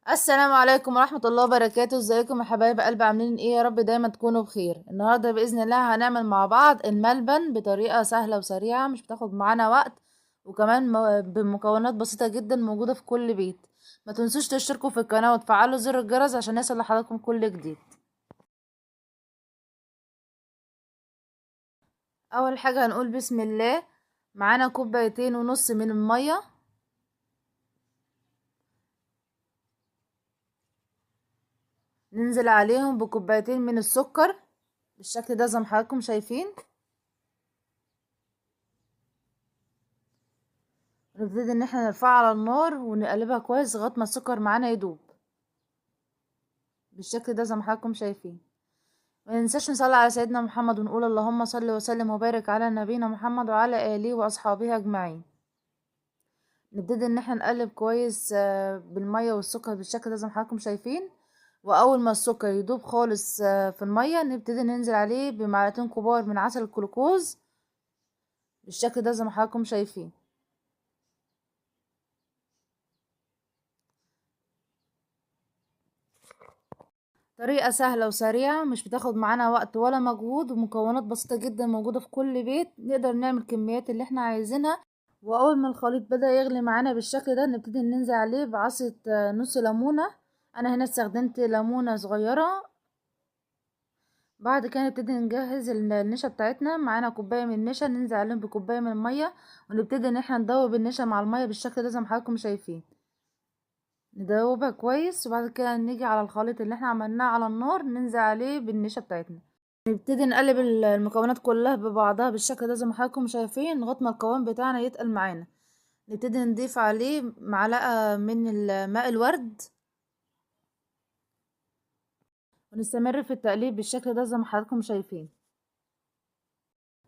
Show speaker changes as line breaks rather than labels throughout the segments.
السلام عليكم ورحمة الله وبركاته. ازيكم يا حبايب قلبي؟ عاملين ايه؟ يا رب دايما تكونوا بخير. النهاردة بإذن الله هنعمل مع بعض الملبن بطريقة سهلة وسريعة، مش بتاخد معانا وقت، وكمان بمكونات بسيطة جدا موجودة في كل بيت. ما تنسوش تشتركوا في القناة وتفعلوا زر الجرس عشان يصل لحضراتكم كل جديد. اول حاجة هنقول بسم الله. معانا كوبايتين ونص من المية، ننزل عليهم بكوبايتين من السكر بالشكل ده زي ما حضراتكم شايفين. نبتدي ان احنا نرفعها على النار ونقلبها كويس لغايه ما السكر معانا يدوب بالشكل ده زي ما حضراتكم شايفين. ما ننساش نصلي على سيدنا محمد ونقول اللهم صل وسلم وبارك على نبينا محمد وعلى اله واصحابه اجمعين. نبتدي ان احنا نقلب كويس بالميه والسكر بالشكل ده زي ما حضراتكم شايفين. واول ما السكر يدوب خالص في الميه نبتدي ننزل عليه بمعلقتين كبار من عسل الجلوكوز بالشكل ده زي ما حضراتكم شايفين. طريقة سهلة وسريعة، مش بتاخد معانا وقت ولا مجهود، ومكونات بسيطة جدا موجودة في كل بيت، نقدر نعمل كميات اللي احنا عايزينها. واول ما الخليط بدأ يغلي معانا بالشكل ده نبتدي ننزل عليه بعصرة نص ليمونة. انا هنا استخدمت ليمونة صغيرة. بعد كده نبتدي نجهز النشا بتاعتنا. معانا كوباية من النشا، ننزل عليهم بكوباية من المية، ونبتدي ان احنا ندوب النشا مع المية بالشكل ده زي ما حضراتكم شايفين. ندوبها كويس، وبعد كده نيجي على الخليط اللي احنا عملناه على النار ننزل عليه بالنشا بتاعتنا. نبتدي نقلب المكونات كلها ببعضها بالشكل ده زي ما حضراتكم شايفين لغايه ما القوام بتاعنا يتقل معانا. نبتدي نضيف عليه معلقه من ماء الورد، ونستمر في التقليب بالشكل ده زي ما حضراتكم شايفين.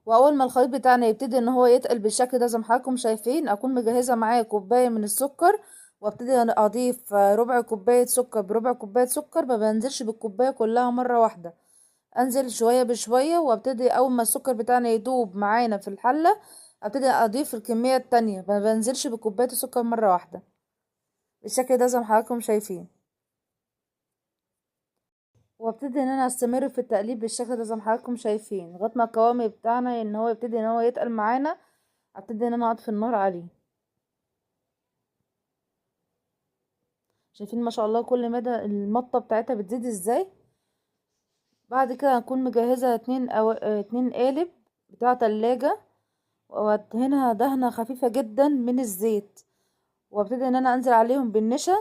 واول ما الخليط بتاعنا يبتدي ان هو يتقل بالشكل ده زي ما حضراتكم شايفين، اكون مجهزه معايا كوبايه من السكر، وابتدي اضيف ربع كوبايه سكر بربع كوبايه سكر. ما بنزلش بالكوبايه كلها مره واحده، انزل شويه بشويه، وابتدي اول ما السكر بتاعنا يدوب معانا في الحله ابتدي اضيف الكميه التانية. ما بنزلش بكوبايه السكر مره واحده بالشكل ده زي ما حضراتكم شايفين. وابتدي ان انا استمر في التقليب بالشكل ده زي ما حضراتكم شايفين لغايه ما القوام بتاعنا ان هو يبتدي ان هو يتقل معانا. ابتدي ان انا اطفي النار عليه. شايفين ما شاء الله كل مدى المطه بتاعتها بتزيد ازاي. بعد كده هنكون مجهزه اتنين قالب بتاع تلاجة، وادهنها دهنه خفيفه جدا من الزيت، وابتدي ان انا انزل عليهم بالنشا